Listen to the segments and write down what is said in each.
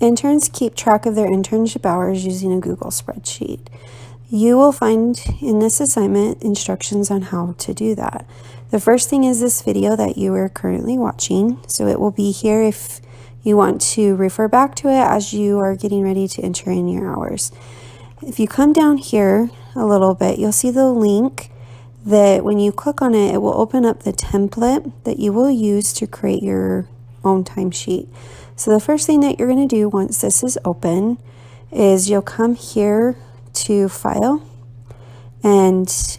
interns keep track of their internship hours using a Google spreadsheet. You will find in this assignment instructions on how to do that. The first thing is this video that you are currently watching. So it will be here if you want to refer back to it as you are getting ready to enter in your hours. If you come down here a little bit, you'll see the link that when you click on it, it will open up the template that you will use to create your own timesheet. So the first thing that you're going to do once this is open is you'll come here to File and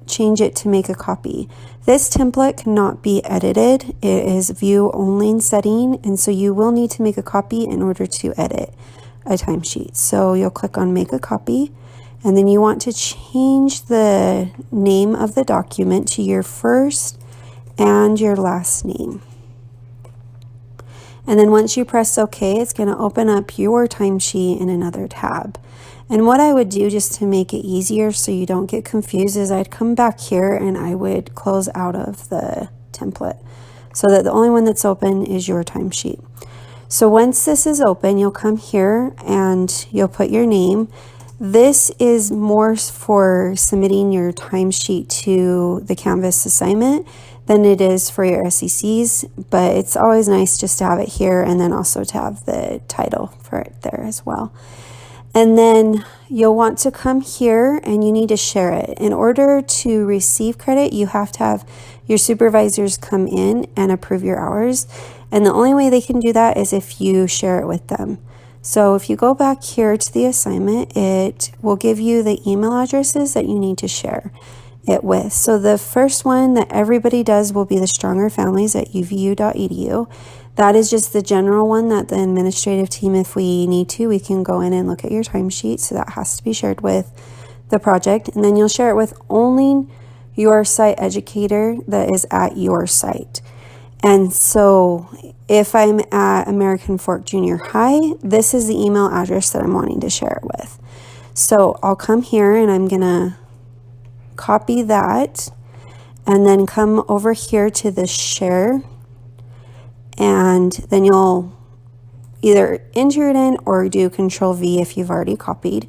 change it to make a copy. This template cannot be edited. It is view only setting, and so you will need to make a copy in order to edit a timesheet. So you'll click on make a copy, and then you want to change the name of the document to your first and your last name. And then once you press OK, it's going to open up your timesheet in another tab. And what I would do just to make it easier so you don't get confused is I'd come back here and I would close out of the template so that the only one that's open is your timesheet. So once this is open, you'll come here and you'll put your name. This is more for submitting your timesheet to the Canvas assignment than it is for your SECs, but it's always nice just to have it here and then also to have the title for it there as well. And then you'll want to come here and you need to share it. In order to receive credit, you have to have your supervisors come in and approve your hours. And the only way they can do that is if you share it with them. So if you go back here to the assignment, it will give you the email addresses that you need to share it with. So the first one that everybody does will be the strongerfamilies@uvu.edu. That is just the general one that the administrative team, if we need to, we can go in and look at your timesheet. So that has to be shared with the project. And then you'll share it with only your site educator that is at your site. And so if I'm at American Fork Junior High, this is the email address that I'm wanting to share it with. So I'll come here and I'm going to copy that and then come over here to the share. And then you'll either enter it in or do Control V if you've already copied.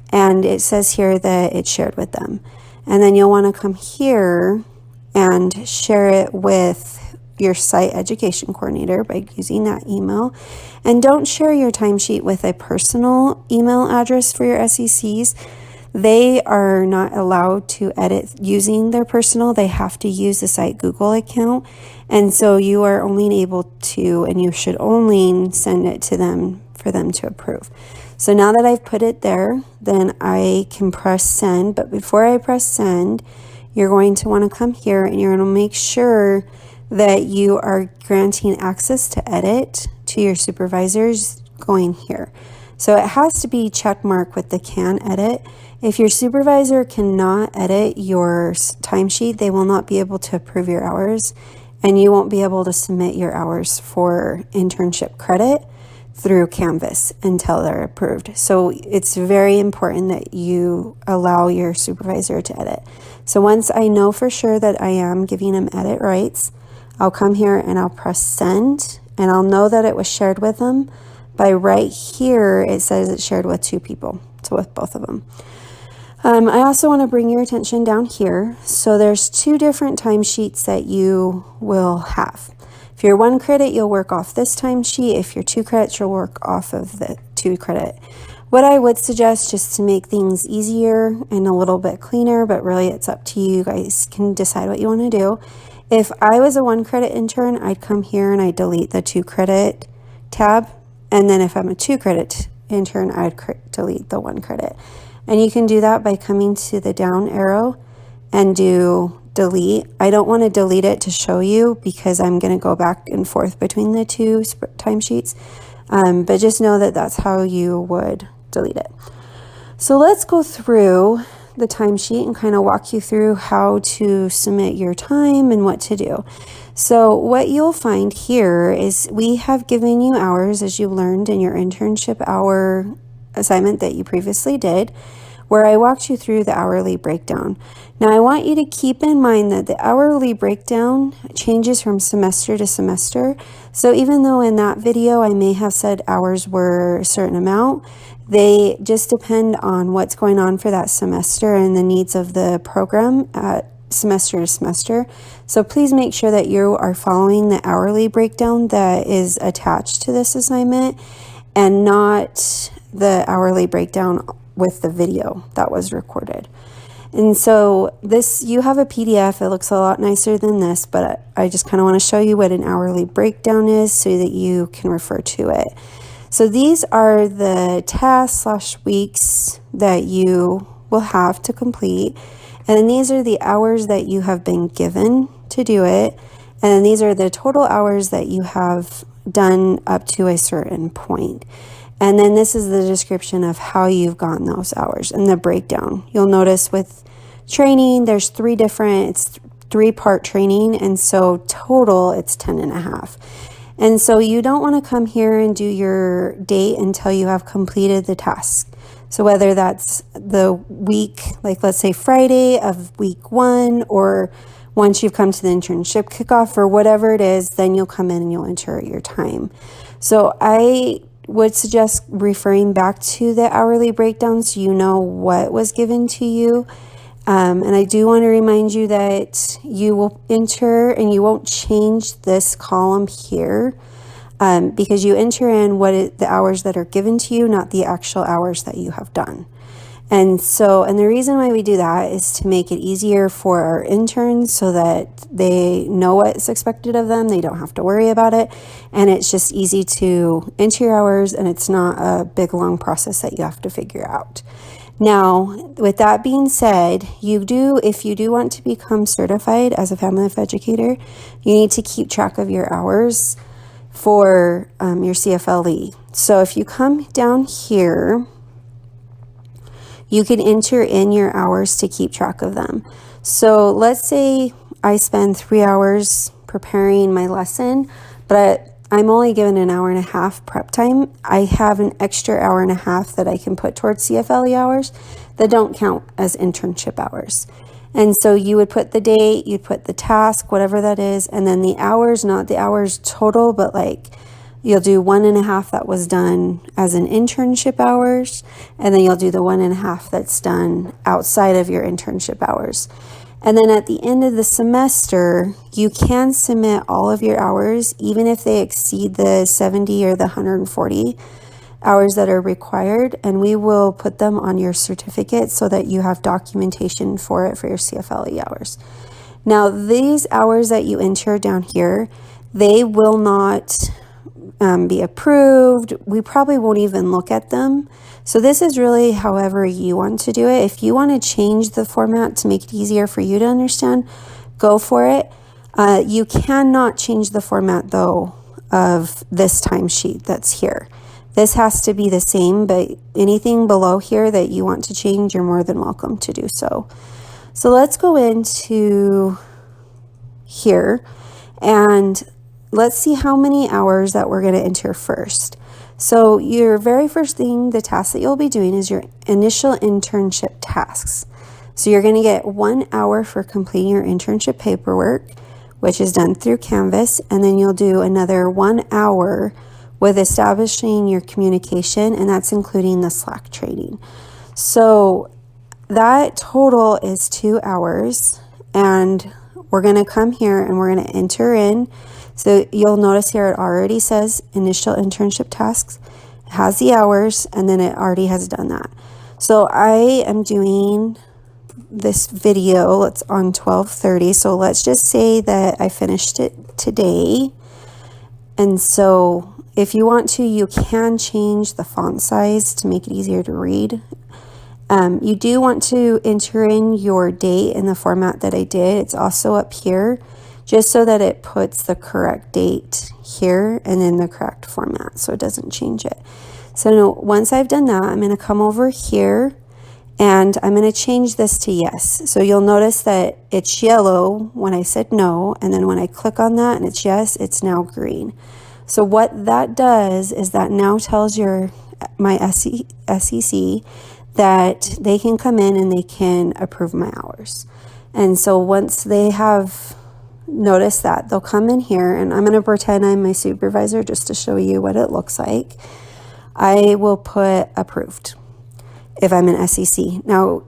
And it says here that it's shared with them. And then you'll want to come here and share it with your site education coordinator by using that email. And don't share your timesheet with a personal email address for your SECs. They are not allowed to edit using their personal. They have to use the site Google account. And so you are only able to, and you should only send it to them for them to approve. So now that I've put it there, then I can press send. But before I press send, you're going to want to come here and you're going to make sure that you are granting access to edit to your supervisors going here. So it has to be check mark with the can edit. If your supervisor cannot edit your timesheet, they will not be able to approve your hours, and you won't be able to submit your hours for internship credit through Canvas until they're approved. So it's very important that you allow your supervisor to edit. So once I know for sure that I am giving them edit rights, I'll come here and I'll press send, and I'll know that it was shared with them. By right here, it says it's shared with 2 people, so with both of them. I also want to bring your attention down here. So there's 2 different timesheets that you will have. If you're 1 credit, you'll work off this timesheet. If you're 2 credits, you'll work off of the 2 credit. What I would suggest, just to make things easier and a little bit cleaner, but really it's up to you, you guys can decide what you want to do. If I was a 1 credit intern, I'd come here and I'd delete the 2 credit tab. And then if I'm a 2 credit intern, I'd delete the 1 credit. And you can do that by coming to the down arrow and do delete. I don't want to delete it to show you because I'm going to go back and forth between the 2 timesheets. But just know that that's how you would delete it. So let's go through the timesheet and kind of walk you through how to submit your time and what to do. So what you'll find here is we have given you hours as you learned in your internship hour assignment that you previously did. where I walked you through the hourly breakdown. Now I want you to keep in mind that the hourly breakdown changes from semester to semester. So even though in that video I may have said hours were a certain amount, they just depend on what's going on for that semester and the needs of the program at semester to semester. So please make sure that you are following the hourly breakdown that is attached to this assignment and not the hourly breakdown with the video that was recorded. And so this, you have a PDF, it looks a lot nicer than this, but I just kind of want to show you what an hourly breakdown is so that you can refer to it. So these are the tasks / weeks that you will have to complete. And then these are the hours that you have been given to do it. And then these are the total hours that you have done up to a certain point. And then this is the description of how you've gotten those hours and the breakdown. You'll notice with training, there's it's 3-part training. And so total, it's 10.5. And so you don't want to come here and do your date until you have completed the task. So whether that's the week, like let's say Friday of week 1, or once you've come to the internship kickoff or whatever it is, then you'll come in and you'll enter your time. So I would suggest referring back to the hourly breakdown so you know what was given to you. And I do want to remind you that you will enter and you won't change this column here because you enter in the hours that are given to you, not the actual hours that you have done. And the reason why we do that is to make it easier for our interns so that they know what's expected of them. They don't have to worry about it. And it's just easy to enter your hours, and it's not a big, long process that you have to figure out. Now, with that being said, if you do want to become certified as a family life educator, you need to keep track of your hours for your CFLE. So if you come down here, you can enter in your hours to keep track of them. So let's say I spend 3 hours preparing my lesson, but I'm only given an hour and a half prep time. I have an extra hour and a half that I can put towards CFLE hours that don't count as internship hours. And so you would put the date, you'd put the task, whatever that is, and then the hours, not the hours total, but like you'll do 1.5 that was done as an internship hours, and then you'll do the 1.5 that's done outside of your internship hours. And then at the end of the semester, you can submit all of your hours, even if they exceed the 70 or the 140 hours that are required, and we will put them on your certificate so that you have documentation for it for your CFLE hours. Now, these hours that you enter down here, they will not be approved. We probably won't even look at them. So this is really however you want to do it. If you want to change the format to make it easier for you to understand, go for it. You cannot change the format though of this timesheet that's here. This has to be the same, but anything below here that you want to change, you're more than welcome to do so. So let's go into here and let's see how many hours that we're going to enter first. So your very first thing, the task that you'll be doing is your initial internship tasks. So you're going to get 1 hour for completing your internship paperwork, which is done through Canvas, and then you'll do another 1 hour with establishing your communication, and that's including the Slack training. So that total is 2 hours, and we're going to come here and we're going to enter in. So you'll notice here it already says initial internship tasks. It has the hours, and then it already has done that. So I am doing this video. It's on 12:30. So let's just say that I finished it today. And so if you want to, you can change the font size to make it easier to read. You do want to enter in your date in the format that I did. It's also up here, just so that it puts the correct date here and in the correct format so it doesn't change it. So now, once I've done that, I'm going to come over here and I'm going to change this to yes. So you'll notice that it's yellow when I said no, and then when I click on that and it's yes, it's now green. So what that does is that now tells my SEC that they can come in and they can approve my hours. And so once they have noticed that, they'll come in here, and I'm going to pretend I'm my supervisor just to show you what it looks like. I will put approved if I'm an SEC. Now,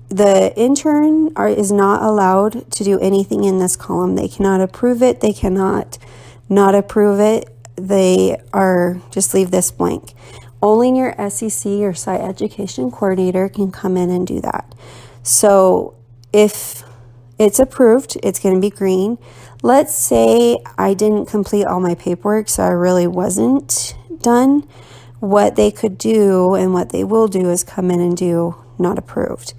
the intern is not allowed to do anything in this column. They cannot approve it. They cannot not approve it. They are, just leave this blank. Only your SEC or site education coordinator can come in and do that. So if it's approved, it's going to be green. Let's say I didn't complete all my paperwork, so I really wasn't done. What they could do and what they will do is come in and do not approved,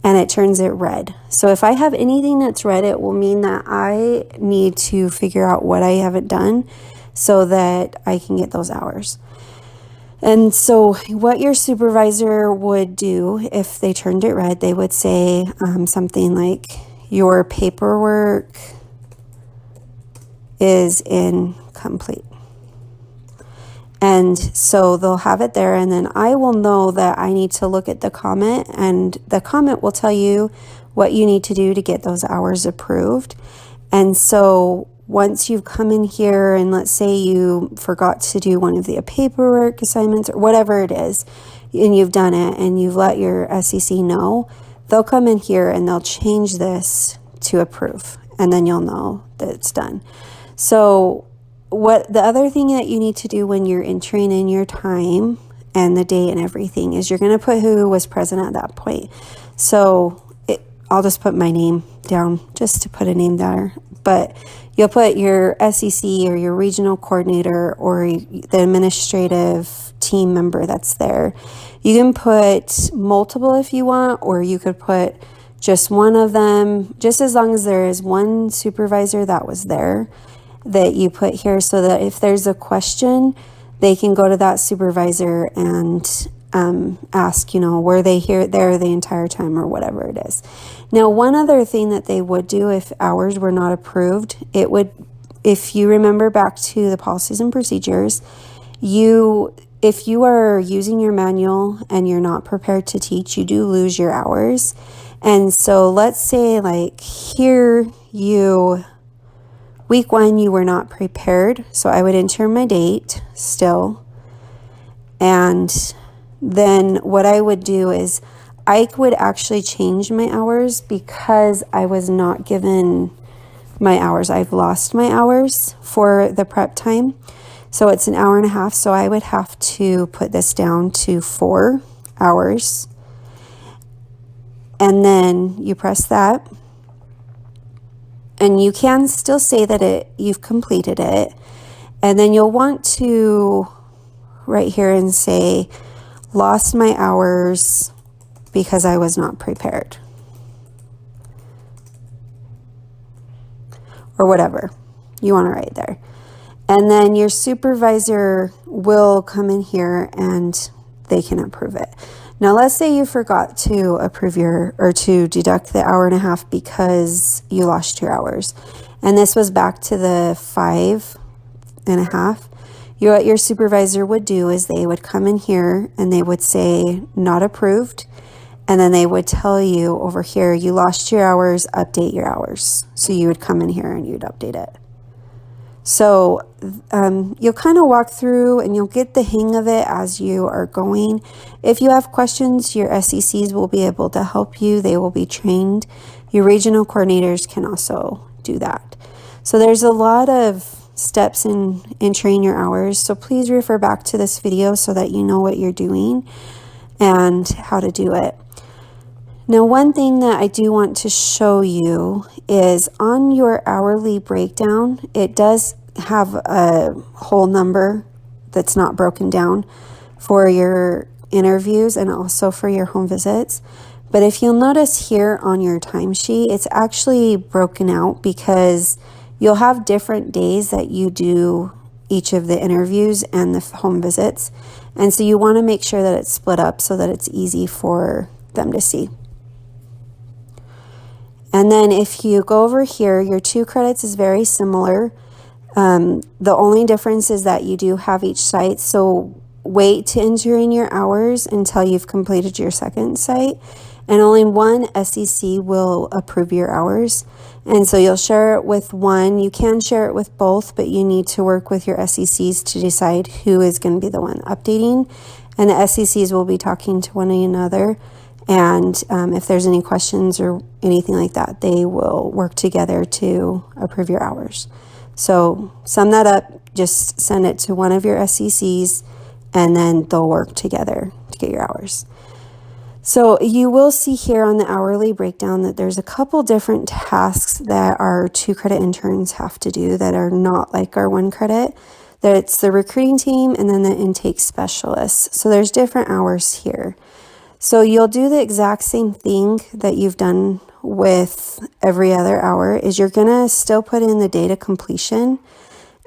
and it turns it red. So if I have anything that's red, it will mean that I need to figure out what I haven't done so that I can get those hours. And so what your supervisor would do if they turned it red, they would say something like, your paperwork is incomplete. And so they'll have it there, and then I will know that I need to look at the comment, and the comment will tell you what you need to do to get those hours approved. And so once you've come in here and let's say you forgot to do one of the paperwork assignments or whatever it is, and you've done it and you've let your SEC know, they'll come in here and they'll change this to approve, and then you'll know that it's done. So what the other thing that you need to do when you're entering in your time and the date and everything is you're going to put who was present at that point. So I'll just put my name down just to put a name there, but you'll put your SEC or your regional coordinator or the administrative team member that's there. You can put multiple if you want, or you could put just one of them, just as long as there is one supervisor that was there that you put here, so that if there's a question, they can go to that supervisor and ask, were they there the entire time or whatever it is. Now, one other thing that they would do if hours were not approved, it would, if you remember back to the policies and procedures, if you are using your manual and you're not prepared to teach, you do lose your hours. And so let's say like here week 1, you were not prepared. So I would enter my date still. And then what I would do is I would actually change my hours because I was not given my hours. I've lost my hours for the prep time. So it's an hour and a half. So I would have to put this down to 4 hours. And then you press that. And you can still say that you've completed it. And then you'll want to right here and say, lost my hours because I was not prepared. Or whatever you want to write there. And then your supervisor will come in here and they can approve it. Now, let's say you forgot to approve to deduct the hour and a half because you lost your hours. And this was back to the 5.5. What your supervisor would do is they would come in here and they would say not approved. And then they would tell you over here, you lost your hours, update your hours. So you would come in here and you'd update it. So you'll kind of walk through and you'll get the hang of it as you are going. If you have questions, your SECs will be able to help you. They will be trained. Your regional coordinators can also do that. So there's a lot of steps in entering your hours. So please refer back to this video so that you know what you're doing and how to do it. Now, one thing that I do want to show you is on your hourly breakdown, it does have a whole number that's not broken down for your interviews and also for your home visits. But if you'll notice here on your timesheet, it's actually broken out because you'll have different days that you do each of the interviews and the home visits. And so you want to make sure that it's split up so that it's easy for them to see. And then if you go over here, your 2 credits is very similar. The only difference is that you do have each site. So wait to enter in your hours until you've completed your second site, and only one SEC will approve your hours. And so you'll share it with one. You can share it with both, but you need to work with your SECs to decide who is going to be the one updating. And the SECs will be talking to one another. And if there's any questions or anything like that, they will work together to approve your hours. So sum that up, just send it to one of your SECs, and then they'll work together to get your hours. So you will see here on the hourly breakdown that there's a couple different tasks that our 2 credit interns have to do that are not like our 1 credit. That it's the recruiting team and then the intake specialists. So there's different hours here. So you'll do the exact same thing that you've done with every other hour, is you're gonna still put in the data completion,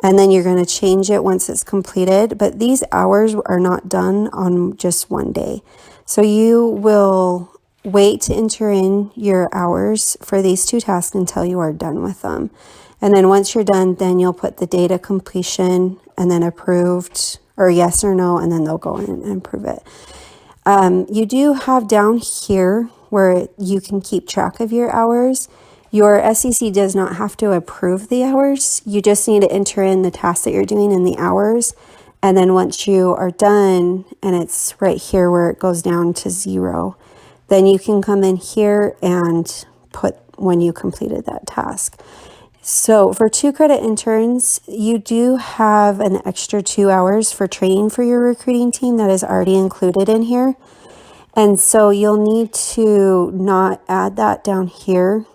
and then you're gonna change it once it's completed. But these hours are not done on just one day. So you will wait to enter in your hours for these 2 tasks until you are done with them. And then once you're done, then you'll put the data completion and then approved, or yes or no, and then they'll go in and approve it. You do have down here where you can keep track of your hours. Your SEC does not have to approve the hours. You just need to enter in the tasks that you're doing in the hours. And then once you are done, and it's right here where it goes down to 0, then you can come in here and put when you completed that task. So for 2 credit interns, you do have an extra 2 hours for training for your recruiting team that is already included in here. And so you'll need to not add that down here.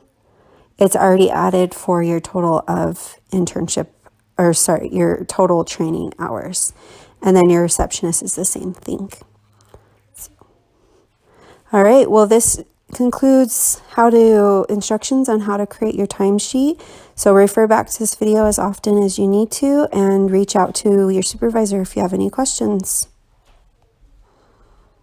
It's already added for your total of internship, or sorry, your total training hours. And then your receptionist is the same thing. So, all right, well, this concludes instructions on how to create your timesheet. So refer back to this video as often as you need to, and reach out to your supervisor if you have any questions.